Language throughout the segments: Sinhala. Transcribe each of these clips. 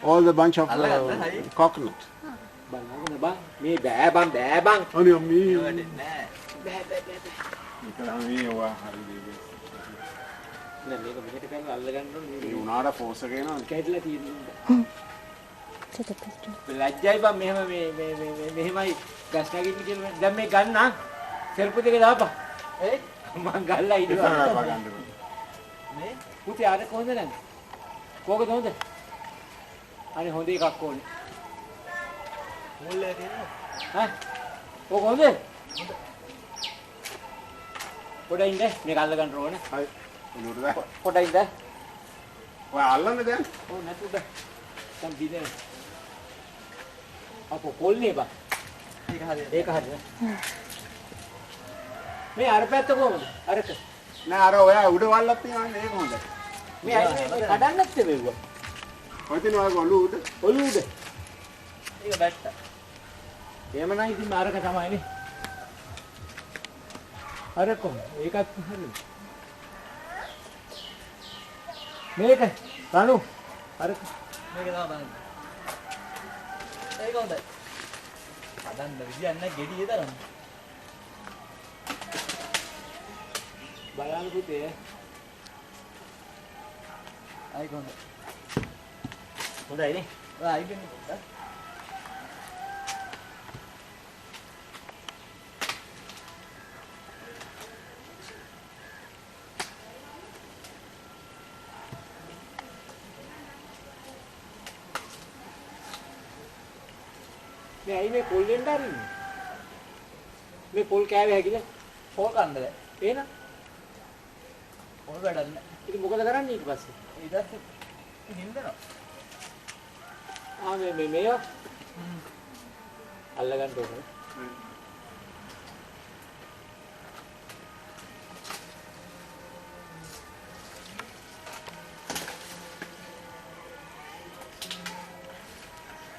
all the bunch of coconut. බලන්න බං මේ බෑ බං අනේ අම්මී නෑ බෑ ඉතලා මේ ඔයා හරි දෙයක්. නෑ මේක මෙහෙට කරලා අල්ල ගන්න ඕනේ මේ උනාට ෆෝස් එක එනවා. කැඩලා තියෙනවා ලැජ්ජයි බං මෙහෙමයි ගස් නැගින්න කියලා දැන් මේ ගන්න සෙල්පු දෙක දාපන් මං ගල්ලා ඉන්නවා මේ පුතේ අර කොහොමද නැන්නේ කෝකද හොඳ අනේ හොඳ එකක් ඕනේ මුල්ලේ තියෙනවා ඕක හොඳ පොඩ්ඩක් ඉන්න මේක අල්ල ගන්න ඕනේ හරි උඩට දාන්න පොඩ්ඩක් ඉන්න ඔයා අල්ලන්න දැන් ඕ නැතුද දැන් බිදේ අපෝ පොල්නේ බං ඒක හරිද මේ අර පැත්ත කොහමද අරක නෑ අර ඔයා උඩ වල්ලක් තියන්නේ ඒක හොඳයි. මේ අයිනේ මේ කඩන්නත් වෙව්වා ඔය තියෙන ඔය ඔලු උඩ ඒක බැට්ටා එහෙම නම් ඉතින් අරක තමයිනේ අර කොහොමද ඒකත් හරිද මේක රණු අරක මේක තමයි බලන්න ඒක හොඳයි හදන්න විදියක් නැහැ ගෙඩියේ තරම් බලන්න පුතේ ආයි කොහොමද හොඳයි නේ ආයි ගන්න පොඩ්ඩක් මේ අයි මේ පොල් දෙන්න ආරින්නේ මේ පොල් කෑවේ හැකිද පොල් කන්නද එහෙනම් පොල් වැඩක් නැහැ ඉතින් මොකද කරන්නේ ඊට පස්සේ ඊට පස්සේ හින්දනවා මේ මේවා අල්ල ගන්න ඕනේ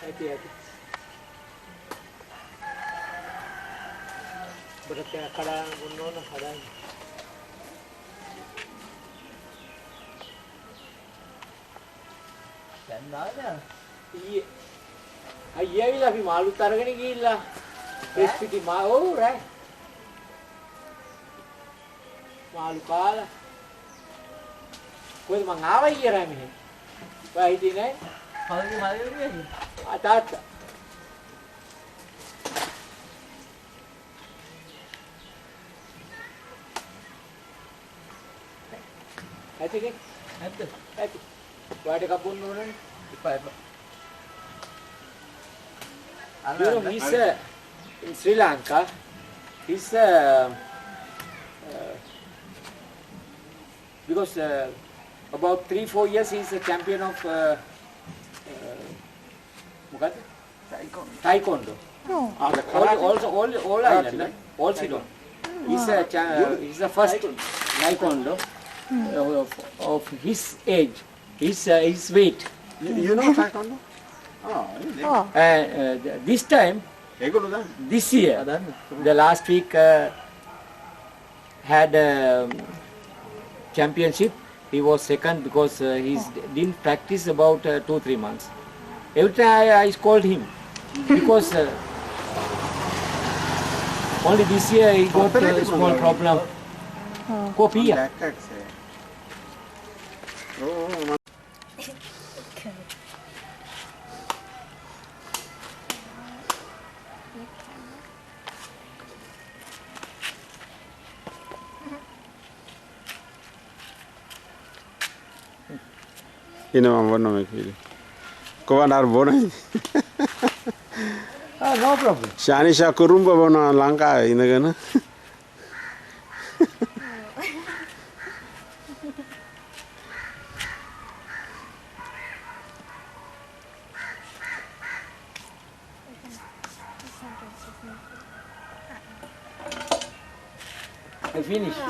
ඇති Berarti kadang gunung kadang දැන් ආවද අයියා අපි මාළුත් අරගෙන ගිහිල්ලා ස්පිටි ඔව් රෑ මාළු කාලා කොහෙද මං ආවා ඊයේ රෑ මෙහෙ ඔයා හිටියේ නෑ මල්ලි ගියේ තාත්තා ඇතිනේ නැද්ද ඇති ඔයාට එකක් බොන්න ඕනනේ එපා he's in Sri Lanka he's because about 3-4 years he's a champion of මොකද්ද taekwondo all island all Ceylon he's the first taekwondo of his age, his weight. You know taekwondo? This time, this year, the last week had a championship. He was second because he didn't practice about 2-3 months. Every time I scold him because only this year he got a small problem. Copy. Ini mah bono mekili. Kau anar bono. No problem. Shanisha kurumba bono Lanka ini kan? I finished.